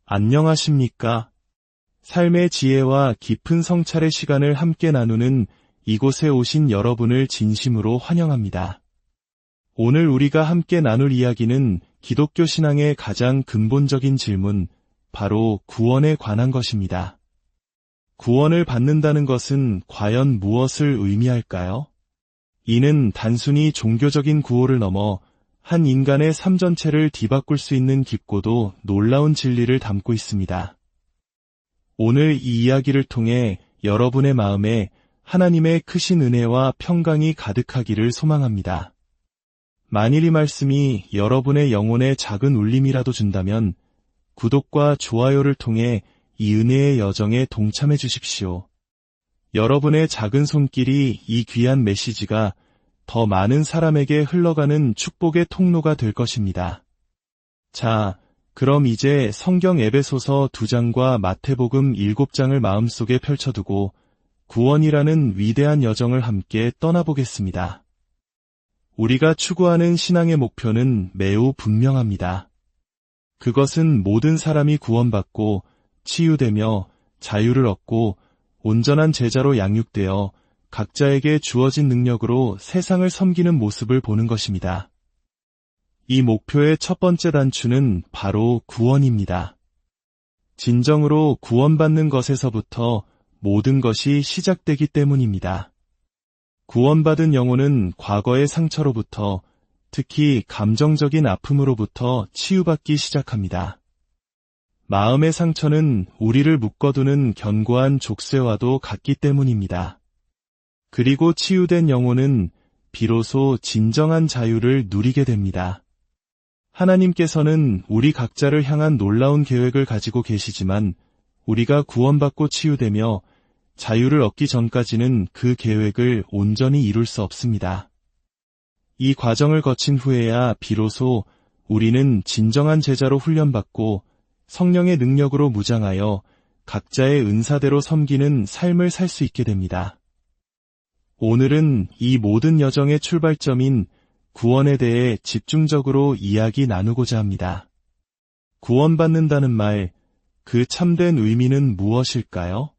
안녕하십니까? 삶의 지혜와 깊은 성찰의 시간을 함께 나누는 이곳에 오신 여러분을 진심으로 환영합니다. 오늘 우리가 함께 나눌 이야기는 기독교 신앙의 가장 근본적인 질문, 바로 구원에 관한 것입니다. 구원을 받는다는 것은 과연 무엇을 의미할까요? 이는 단순히 종교적인 구호를 넘어 한 인간의 삶 전체를 뒤바꿀 수 있는 깊고도 놀라운 진리를 담고 있습니다. 오늘 이 이야기를 통해 여러분의 마음에 하나님의 크신 은혜와 평강이 가득하기를 소망합니다. 만일 이 말씀이 여러분의 영혼에 작은 울림이라도 준다면 구독과 좋아요를 통해 이 은혜의 여정에 동참해 주십시오. 여러분의 작은 손길이 이 귀한 메시지가 더 많은 사람에게 흘러가는 축복의 통로가 될 것입니다. 자, 그럼 이제 성경 에베소서 2장과 마태복음 7장을 마음속에 펼쳐두고 구원이라는 위대한 여정을 함께 떠나보겠습니다. 우리가 추구하는 신앙의 목표는 매우 분명합니다. 그것은 모든 사람이 구원받고 치유되며 자유를 얻고 온전한 제자로 양육되어 각자에게 주어진 능력으로 세상을 섬기는 모습을 보는 것입니다. 이 목표의 첫 번째 단추는 바로 구원입니다. 진정으로 구원받는 것에서부터 모든 것이 시작되기 때문입니다. 구원받은 영혼은 과거의 상처로부터, 특히 감정적인 아픔으로부터 치유받기 시작합니다. 마음의 상처는 우리를 묶어두는 견고한 족쇄와도 같기 때문입니다. 그리고 치유된 영혼은 비로소 진정한 자유를 누리게 됩니다. 하나님께서는 우리 각자를 향한 놀라운 계획을 가지고 계시지만 우리가 구원받고 치유되며 자유를 얻기 전까지는 그 계획을 온전히 이룰 수 없습니다. 이 과정을 거친 후에야 비로소 우리는 진정한 제자로 훈련받고 성령의 능력으로 무장하여 각자의 은사대로 섬기는 삶을 살 수 있게 됩니다. 오늘은 이 모든 여정의 출발점인 구원에 대해 집중적으로 이야기 나누고자 합니다. 구원받는다는 말, 그 참된 의미는 무엇일까요?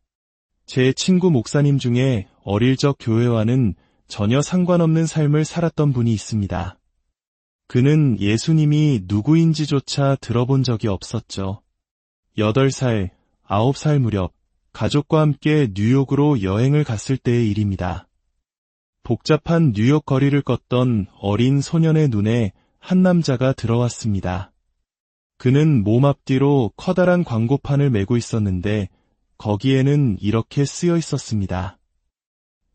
제 친구 목사님 중에 어릴 적 교회와는 전혀 상관없는 삶을 살았던 분이 있습니다. 그는 예수님이 누구인지조차 들어본 적이 없었죠. 8살, 9살 무렵 가족과 함께 뉴욕으로 여행을 갔을 때의 일입니다. 복잡한 뉴욕 거리를 걷던 어린 소년의 눈에 한 남자가 들어왔습니다. 그는 몸 앞뒤로 커다란 광고판을 메고 있었는데 거기에는 이렇게 쓰여 있었습니다.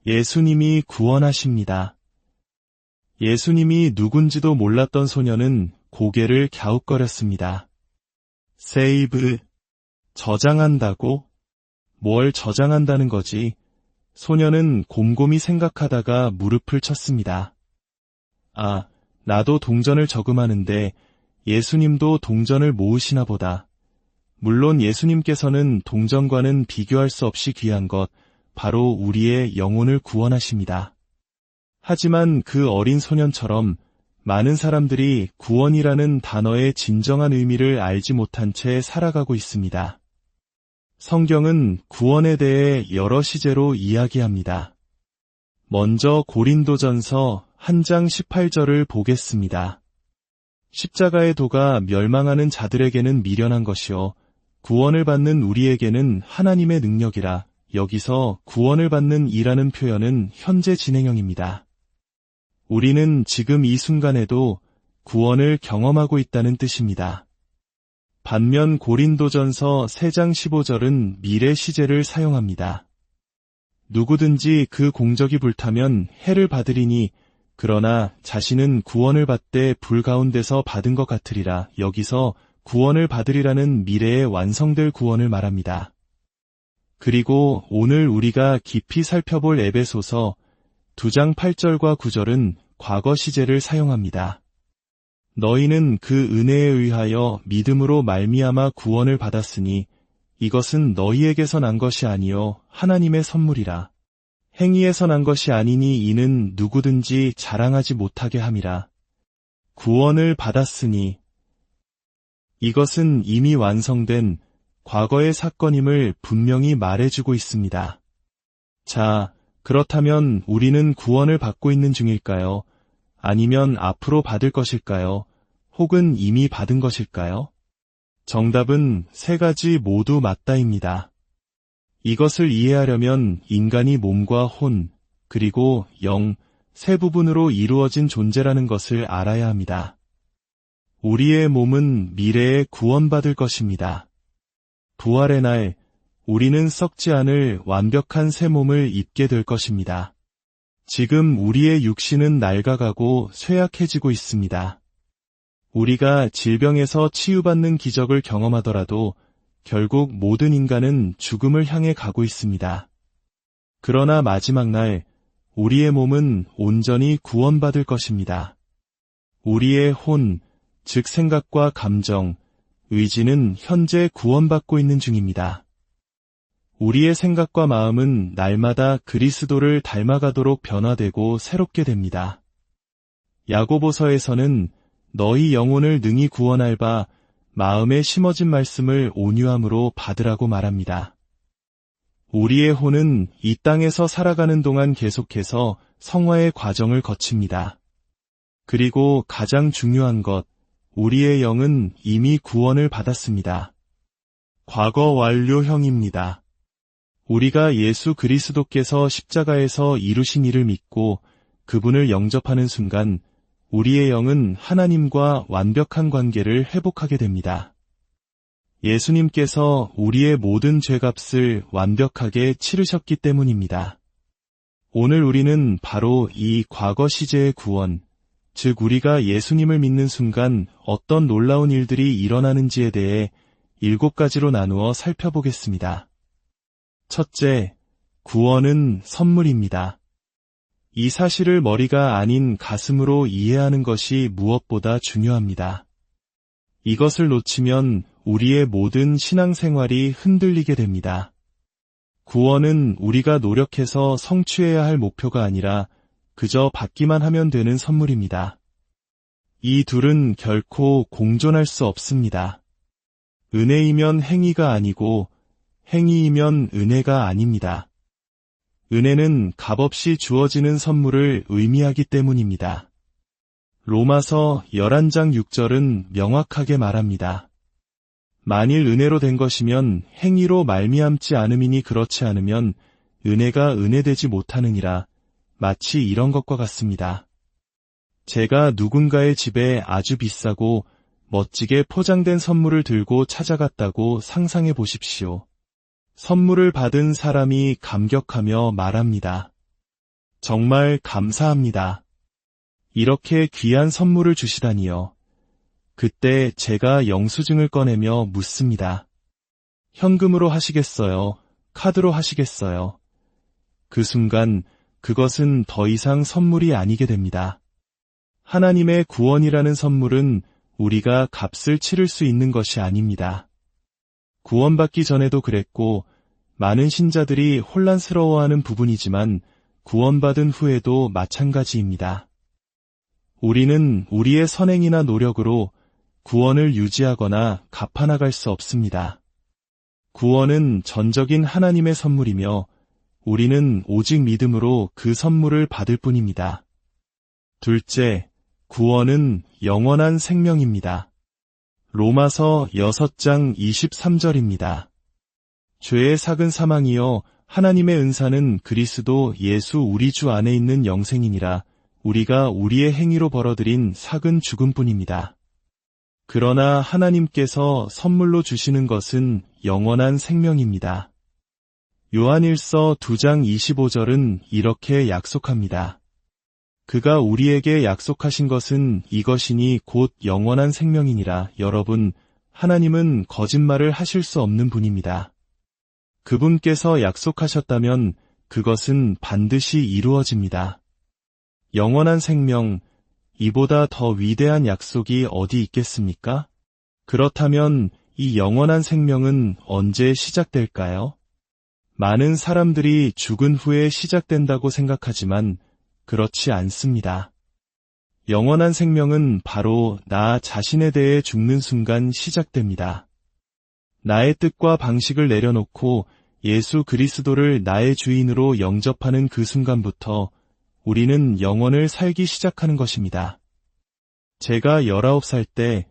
예수님이 구원하십니다. 예수님이 누군지도 몰랐던 소년은 고개를 갸웃거렸습니다. 세이브, 저장한다고? 뭘 저장한다는 거지? 소년은 곰곰이 생각하다가 무릎을 쳤습니다. 아, 나도 동전을 저금하는데 예수님도 동전을 모으시나 보다. 물론 예수님께서는 동전과는 비교할 수 없이 귀한 것, 바로 우리의 영혼을 구원하십니다. 하지만 그 어린 소년처럼 많은 사람들이 구원이라는 단어의 진정한 의미를 알지 못한 채 살아가고 있습니다. 성경은 구원에 대해 여러 시제로 이야기합니다. 먼저 고린도전서 1장 18절을 보겠습니다. 십자가의 도가 멸망하는 자들에게는 미련한 것이요 구원을 받는 우리에게는 하나님의 능력이라. 여기서 구원을 받는 이라는 표현은 현재 진행형입니다. 우리는 지금 이 순간에도 구원을 경험하고 있다는 뜻입니다. 반면 고린도전서 3장 15절은 미래 시제를 사용합니다. 누구든지 그 공적이 불타면 해를 받으리니 그러나 자신은 구원을 받되 불 가운데서 받은 것 같으리라. 여기서 구원을 받으리라는 미래의 완성될 구원을 말합니다. 그리고 오늘 우리가 깊이 살펴볼 에베소서 2장 8절과 9절은 과거 시제를 사용합니다. 너희는 그 은혜에 의하여 믿음으로 말미암아 구원을 받았으니 이것은 너희에게서 난 것이 아니요 하나님의 선물이라. 행위에서 난 것이 아니니 이는 누구든지 자랑하지 못하게 함이라. 구원을 받았으니 이것은 이미 완성된 과거의 사건임을 분명히 말해주고 있습니다. 자, 그렇다면 우리는 구원을 받고 있는 중일까요? 아니면 앞으로 받을 것일까요? 혹은 이미 받은 것일까요? 정답은 세 가지 모두 맞다입니다. 이것을 이해하려면 인간이 몸과 혼, 그리고 영, 세 부분으로 이루어진 존재라는 것을 알아야 합니다. 우리의 몸은 미래에 구원받을 것입니다. 부활의 날, 우리는 썩지 않을 완벽한 새 몸을 입게 될 것입니다. 지금 우리의 육신은 낡아가고 쇠약해지고 있습니다. 우리가 질병에서 치유받는 기적을 경험하더라도 결국 모든 인간은 죽음을 향해 가고 있습니다. 그러나 마지막 날, 우리의 몸은 온전히 구원받을 것입니다. 우리의 혼, 즉 생각과 감정, 의지는 현재 구원받고 있는 중입니다. 우리의 생각과 마음은 날마다 그리스도를 닮아가도록 변화되고 새롭게 됩니다. 야고보서에서는 너희 영혼을 능히 구원할 바 마음에 심어진 말씀을 온유함으로 받으라고 말합니다. 우리의 혼은 이 땅에서 살아가는 동안 계속해서 성화의 과정을 거칩니다. 그리고 가장 중요한 것, 우리의 영은 이미 구원을 받았습니다. 과거 완료형입니다. 우리가 예수 그리스도께서 십자가에서 이루신 일을 믿고 그분을 영접하는 순간 우리의 영은 하나님과 완벽한 관계를 회복하게 됩니다. 예수님께서 우리의 모든 죄값을 완벽하게 치르셨기 때문입니다. 오늘 우리는 바로 이 과거 시제의 구원, 즉 우리가 예수님을 믿는 순간 어떤 놀라운 일들이 일어나는지에 대해 7가지로 나누어 살펴보겠습니다. 첫째, 구원은 선물입니다. 이 사실을 머리가 아닌 가슴으로 이해하는 것이 무엇보다 중요합니다. 이것을 놓치면 우리의 모든 신앙생활이 흔들리게 됩니다. 구원은 우리가 노력해서 성취해야 할 목표가 아니라 그저 받기만 하면 되는 선물입니다. 이 둘은 결코 공존할 수 없습니다. 은혜이면 행위가 아니고 행위이면 은혜가 아닙니다. 은혜는 값없이 주어지는 선물을 의미하기 때문입니다. 로마서 11장 6절은 명확하게 말합니다. 만일 은혜로 된 것이면 행위로 말미암지 않음이니 그렇지 않으면 은혜가 은혜되지 못하느니라. 마치 이런 것과 같습니다. 제가 누군가의 집에 아주 비싸고 멋지게 포장된 선물을 들고 찾아갔다고 상상해 보십시오. 선물을 받은 사람이 감격하며 말합니다. 정말 감사합니다. 이렇게 귀한 선물을 주시다니요. 그때 제가 영수증을 꺼내며 묻습니다. 현금으로 하시겠어요? 카드로 하시겠어요? 그 순간 그것은 더 이상 선물이 아니게 됩니다. 하나님의 구원이라는 선물은 우리가 값을 치를 수 있는 것이 아닙니다. 구원받기 전에도 그랬고 많은 신자들이 혼란스러워하는 부분이지만 구원받은 후에도 마찬가지입니다. 우리는 우리의 선행이나 노력으로 구원을 유지하거나 갚아나갈 수 없습니다. 구원은 전적인 하나님의 선물이며 우리는 오직 믿음으로 그 선물을 받을 뿐입니다. 둘째, 구원은 영원한 생명입니다. 로마서 6장 23절입니다. 죄의 삭은 사망이요 하나님의 은사는 그리스도 예수 우리 주 안에 있는 영생이니라. 우리가 우리의 행위로 벌어들인 삭은 죽음뿐입니다. 그러나 하나님께서 선물로 주시는 것은 영원한 생명입니다. 요한일서 2장 25절은 이렇게 약속합니다. 그가 우리에게 약속하신 것은 이것이니 곧 영원한 생명이니라. 여러분, 하나님은 거짓말을 하실 수 없는 분입니다. 그분께서 약속하셨다면 그것은 반드시 이루어집니다. 영원한 생명, 이보다 더 위대한 약속이 어디 있겠습니까? 그렇다면 이 영원한 생명은 언제 시작될까요? 많은 사람들이 죽은 후에 시작된다고 생각하지만 그렇지 않습니다. 영원한 생명은 바로 나 자신에 대해 죽는 순간 시작됩니다. 나의 뜻과 방식을 내려놓고 예수 그리스도를 나의 주인으로 영접하는 그 순간부터 우리는 영원을 살기 시작하는 것입니다. 제가 19살 때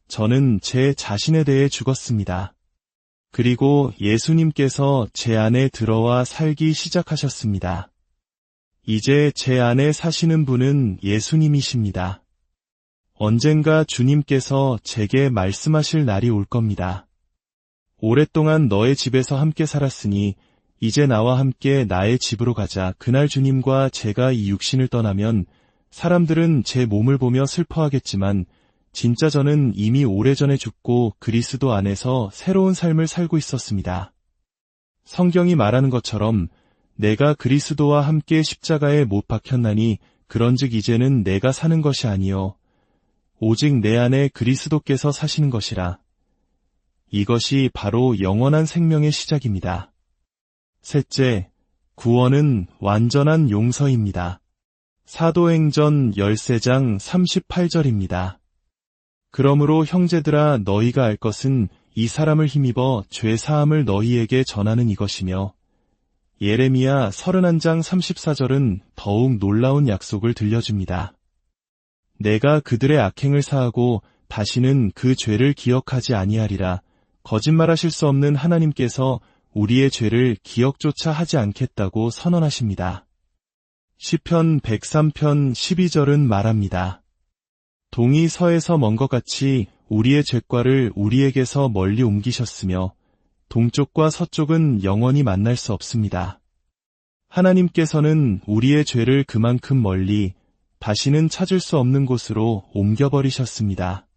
저는 제 자신에 대해 죽었습니다. 그리고 예수님께서 제 안에 들어와 살기 시작하셨습니다. 이제 제 안에 사시는 분은 예수님이십니다. 언젠가 주님께서 제게 말씀하실 날이 올 겁니다. 오랫동안 너의 집에서 함께 살았으니 이제 나와 함께 나의 집으로 가자. 그날 주님과 제가 이 육신을 떠나면 사람들은 제 몸을 보며 슬퍼하겠지만 진짜 저는 이미 오래전에 죽고 그리스도 안에서 새로운 삶을 살고 있었습니다. 성경이 말하는 것처럼 내가 그리스도와 함께 십자가에 못 박혔나니 그런즉 이제는 내가 사는 것이 아니요 오직 내 안에 그리스도께서 사시는 것이라. 이것이 바로 영원한 생명의 시작입니다. 셋째, 구원은 완전한 용서입니다. 사도행전 13장 38절입니다. 그러므로 형제들아 너희가 알 것은 이 사람을 힘입어 죄 사함을 너희에게 전하는 이것이며 예레미야 31장 34절은 더욱 놀라운 약속을 들려줍니다. 내가 그들의 악행을 사하고 다시는 그 죄를 기억하지 아니하리라. 거짓말하실 수 없는 하나님께서 우리의 죄를 기억조차 하지 않겠다고 선언하십니다. 시편 103편 12절은 말합니다. 동이 서에서 먼 것 같이 우리의 죄과를 우리에게서 멀리 옮기셨으며 동쪽과 서쪽은 영원히 만날 수 없습니다. 하나님께서는 우리의 죄를 그만큼 멀리 다시는 찾을 수 없는 곳으로 옮겨버리셨습니다.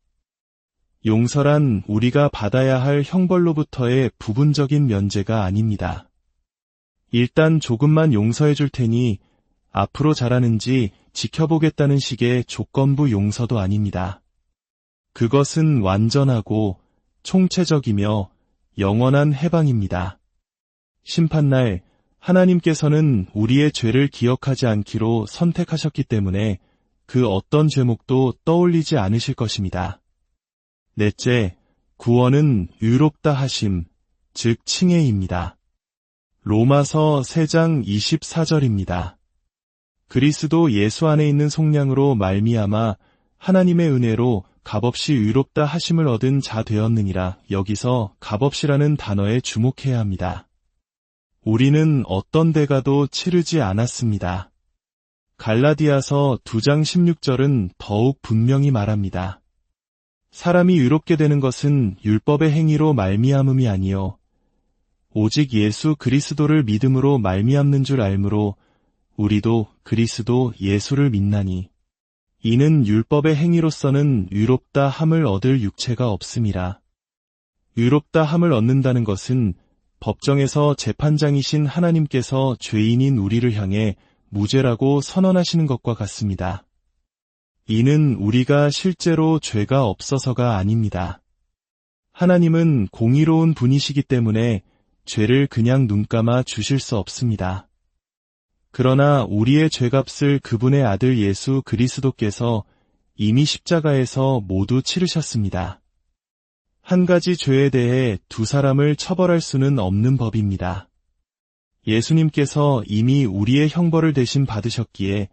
용서란 우리가 받아야 할 형벌로부터의 부분적인 면제가 아닙니다. 일단 조금만 용서해 줄 테니 앞으로 잘하는지 지켜보겠다는 식의 조건부 용서도 아닙니다. 그것은 완전하고 총체적이며 영원한 해방입니다. 심판날 하나님께서는 우리의 죄를 기억하지 않기로 선택하셨기 때문에 그 어떤 죄목도 떠올리지 않으실 것입니다. 넷째, 구원은 의롭다 하심, 즉 칭의입니다. 로마서 3장 24절입니다. 그리스도 예수 안에 있는 속량으로 말미암아 하나님의 은혜로 값없이 의롭다 하심을 얻은 자 되었느니라. 여기서 값없이라는 단어에 주목해야 합니다. 우리는 어떤 대가도 치르지 않았습니다. 갈라디아서 2장 16절은 더욱 분명히 말합니다. 사람이 의롭게 되는 것은 율법의 행위로 말미암음이 아니요 오직 예수 그리스도를 믿음으로 말미암는 줄 알므로 우리도 그리스도 예수를 믿나니 이는 율법의 행위로서는 의롭다 함을 얻을 육체가 없음이라. 의롭다 함을 얻는다는 것은 법정에서 재판장이신 하나님께서 죄인인 우리를 향해 무죄라고 선언하시는 것과 같습니다. 이는 우리가 실제로 죄가 없어서가 아닙니다. 하나님은 공의로운 분이시기 때문에 죄를 그냥 눈감아 주실 수 없습니다. 그러나 우리의 죄값을 그분의 아들 예수 그리스도께서 이미 십자가에서 모두 치르셨습니다. 한 가지 죄에 대해 두 사람을 처벌할 수는 없는 법입니다. 예수님께서 이미 우리의 형벌을 대신 받으셨기에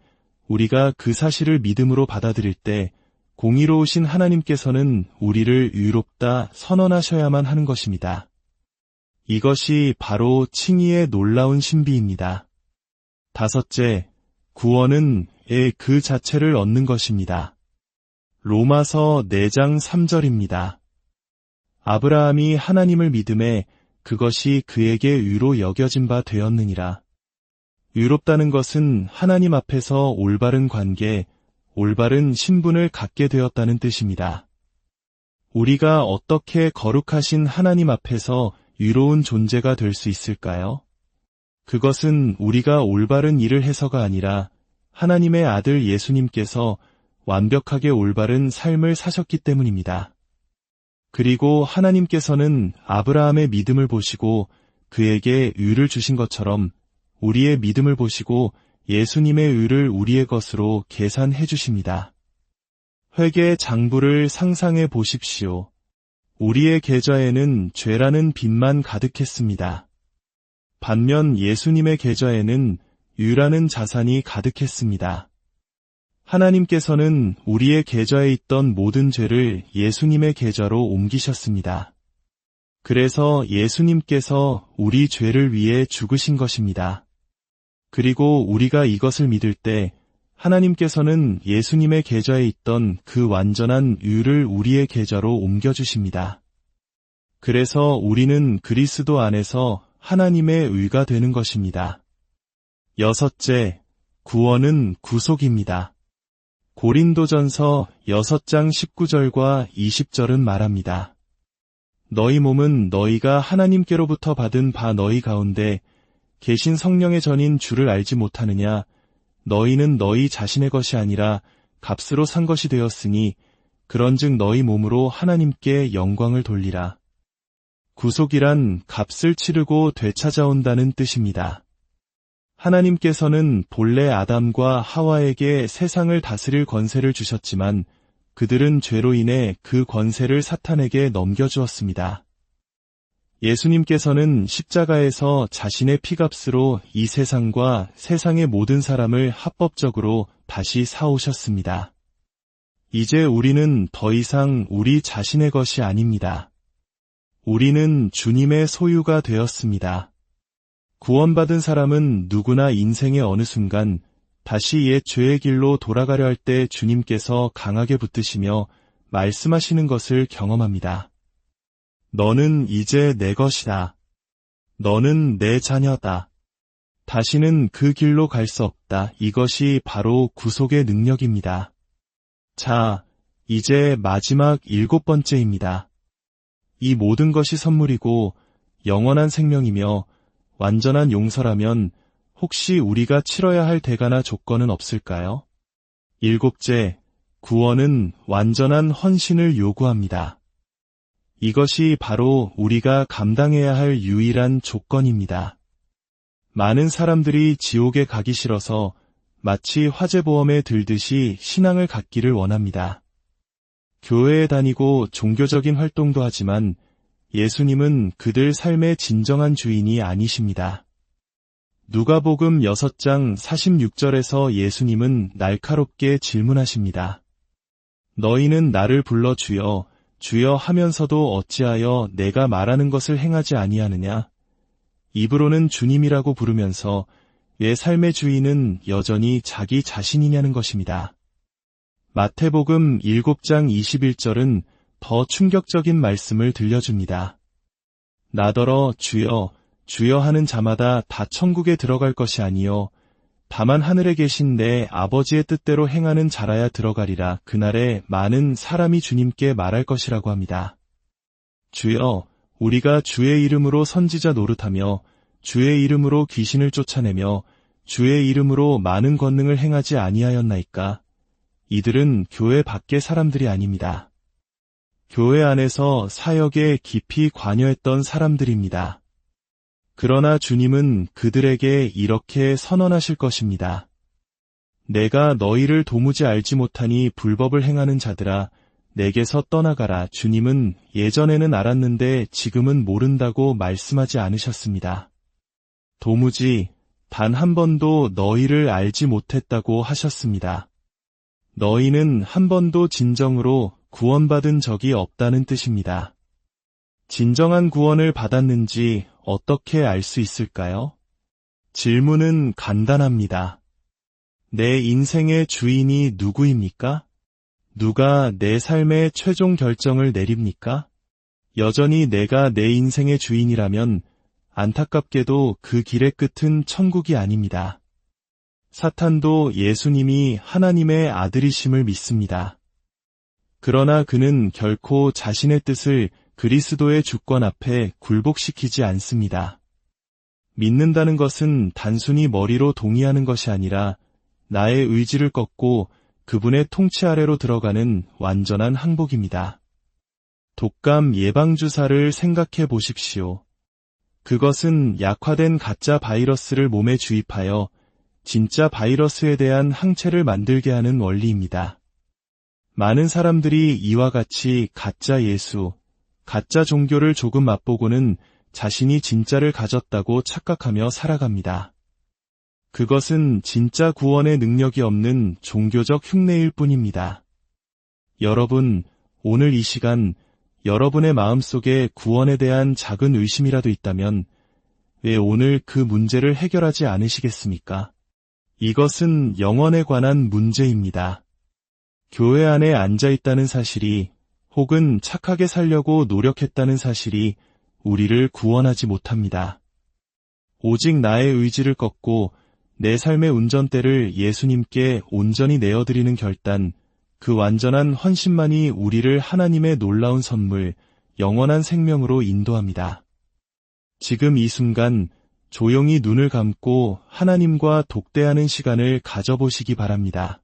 우리가 그 사실을 믿음으로 받아들일 때 공의로우신 하나님께서는 우리를 의롭다 선언하셔야만 하는 것입니다. 이것이 바로 칭의의 놀라운 신비입니다. 다섯째, 구원은 그 자체를 얻는 것입니다. 로마서 4장 3절입니다. 아브라함이 하나님을 믿음에 그것이 그에게 의로 여겨진 바 되었느니라. 의롭다는 것은 하나님 앞에서 올바른 관계, 올바른 신분을 갖게 되었다는 뜻입니다. 우리가 어떻게 거룩하신 하나님 앞에서 의로운 존재가 될 수 있을까요? 그것은 우리가 올바른 일을 해서가 아니라 하나님의 아들 예수님께서 완벽하게 올바른 삶을 사셨기 때문입니다. 그리고 하나님께서는 아브라함의 믿음을 보시고 그에게 의를 주신 것처럼 우리의 믿음을 보시고 예수님의 의를 우리의 것으로 계산해 주십니다. 회개의 장부를 상상해 보십시오. 우리의 계좌에는 죄라는 빚만 가득했습니다. 반면 예수님의 계좌에는 유라는 자산이 가득했습니다. 하나님께서는 우리의 계좌에 있던 모든 죄를 예수님의 계좌로 옮기셨습니다. 그래서 예수님께서 우리 죄를 위해 죽으신 것입니다. 그리고 우리가 이것을 믿을 때 하나님께서는 예수님의 계좌에 있던 그 완전한 유를 우리의 계좌로 옮겨주십니다. 그래서 우리는 그리스도 안에서 하나님의 의가 되는 것입니다. 여섯째, 구원은 구속입니다. 고린도전서 6장 19절과 20절은 말합니다. 너희 몸은 너희가 하나님께로부터 받은 바 너희 가운데 계신 성령의 전인 주를 알지 못하느냐? 너희는 너희 자신의 것이 아니라 값으로 산 것이 되었으니 그런즉 너희 몸으로 하나님께 영광을 돌리라. 구속이란 값을 치르고 되찾아온다는 뜻입니다. 하나님께서는 본래 아담과 하와에게 세상을 다스릴 권세를 주셨지만 그들은 죄로 인해 그 권세를 사탄에게 넘겨주었습니다. 예수님께서는 십자가에서 자신의 피값으로 이 세상과 세상의 모든 사람을 합법적으로 다시 사오셨습니다. 이제 우리는 더 이상 우리 자신의 것이 아닙니다. 우리는 주님의 소유가 되었습니다. 구원받은 사람은 누구나 인생의 어느 순간 다시 옛 죄의 길로 돌아가려 할 때 주님께서 강하게 붙드시며 말씀하시는 것을 경험합니다. 너는 이제 내 것이다. 너는 내 자녀다. 다시는 그 길로 갈 수 없다. 이것이 바로 구속의 능력입니다. 자, 이제 마지막 7번째입니다. 이 모든 것이 선물이고 영원한 생명이며 완전한 용서라면 혹시 우리가 치러야 할 대가나 조건은 없을까요? 7째, 구원은 완전한 헌신을 요구합니다. 이것이 바로 우리가 감당해야 할 유일한 조건입니다. 많은 사람들이 지옥에 가기 싫어서 마치 화재보험에 들듯이 신앙을 갖기를 원합니다. 교회에 다니고 종교적인 활동도 하지만 예수님은 그들 삶의 진정한 주인이 아니십니다. 누가복음 6장 46절에서 예수님은 날카롭게 질문하십니다. 너희는 나를 불러 주여 주여 하면서도 어찌하여 내가 말하는 것을 행하지 아니하느냐? 입으로는 주님이라고 부르면서 왜 삶의 주인은 여전히 자기 자신이냐는 것입니다. 마태복음 7장 21절은 더 충격적인 말씀을 들려줍니다. 나더러 주여 주여 하는 자마다 다 천국에 들어갈 것이 아니요 다만 하늘에 계신 내 아버지의 뜻대로 행하는 자라야 들어가리라. 그날에 많은 사람이 주님께 말할 것이라고 합니다. 주여, 우리가 주의 이름으로 선지자 노릇하며 주의 이름으로 귀신을 쫓아내며 주의 이름으로 많은 권능을 행하지 아니하였나이까? 이들은 교회 밖의 사람들이 아닙니다. 교회 안에서 사역에 깊이 관여했던 사람들입니다. 그러나 주님은 그들에게 이렇게 선언하실 것입니다. 내가 너희를 도무지 알지 못하니 불법을 행하는 자들아, 내게서 떠나가라. 주님은 예전에는 알았는데 지금은 모른다고 말씀하지 않으셨습니다. 도무지 단 한 번도 너희를 알지 못했다고 하셨습니다. 너희는 한 번도 진정으로 구원받은 적이 없다는 뜻입니다. 진정한 구원을 받았는지 어떻게 알 수 있을까요? 질문은 간단합니다. 내 인생의 주인이 누구입니까? 누가 내 삶의 최종 결정을 내립니까? 여전히 내가 내 인생의 주인이라면 안타깝게도 그 길의 끝은 천국이 아닙니다. 사탄도 예수님이 하나님의 아들이심을 믿습니다. 그러나 그는 결코 자신의 뜻을 그리스도의 주권 앞에 굴복시키지 않습니다. 믿는다는 것은 단순히 머리로 동의하는 것이 아니라 나의 의지를 꺾고 그분의 통치 아래로 들어가는 완전한 항복입니다. 독감 예방주사를 생각해 보십시오. 그것은 약화된 가짜 바이러스를 몸에 주입하여 진짜 바이러스에 대한 항체를 만들게 하는 원리입니다. 많은 사람들이 이와 같이 가짜 예수, 가짜 종교를 조금 맛보고는 자신이 진짜를 가졌다고 착각하며 살아갑니다. 그것은 진짜 구원의 능력이 없는 종교적 흉내일 뿐입니다. 여러분, 오늘 이 시간 여러분의 마음속에 구원에 대한 작은 의심이라도 있다면 왜 오늘 그 문제를 해결하지 않으시겠습니까? 이것은 영혼에 관한 문제입니다. 교회 안에 앉아 있다는 사실이 혹은 착하게 살려고 노력했다는 사실이 우리를 구원하지 못합니다. 오직 나의 의지를 꺾고 내 삶의 운전대를 예수님께 온전히 내어드리는 결단, 그 완전한 헌신만이 우리를 하나님의 놀라운 선물, 영원한 생명으로 인도합니다. 지금 이 순간 조용히 눈을 감고 하나님과 독대하는 시간을 가져보시기 바랍니다.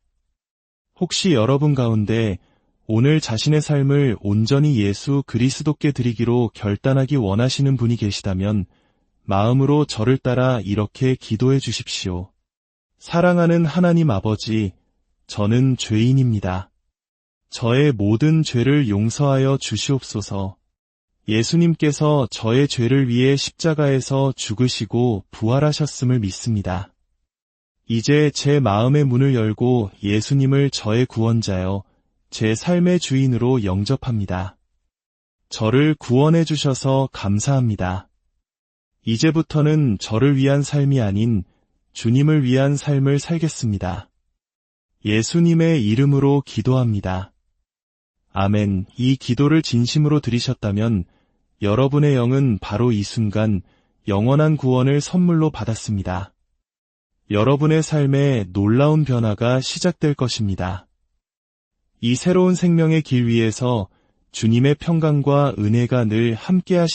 혹시 여러분 가운데 오늘 자신의 삶을 온전히 예수 그리스도께 드리기로 결단하기 원하시는 분이 계시다면 마음으로 저를 따라 이렇게 기도해 주십시오. 사랑하는 하나님 아버지, 저는 죄인입니다. 저의 모든 죄를 용서하여 주시옵소서. 예수님께서 저의 죄를 위해 십자가에서 죽으시고 부활하셨음을 믿습니다. 이제 제 마음의 문을 열고 예수님을 저의 구원자여, 제 삶의 주인으로 영접합니다. 저를 구원해 주셔서 감사합니다. 이제부터는 저를 위한 삶이 아닌 주님을 위한 삶을 살겠습니다. 예수님의 이름으로 기도합니다. 아멘. 이 기도를 진심으로 드리셨다면 여러분의 영은 바로 이 순간 영원한 구원을 선물로 받았습니다. 여러분의 삶에 놀라운 변화가 시작될 것입니다. 이 새로운 생명의 길 위에서 주님의 평강과 은혜가 늘 함께 하시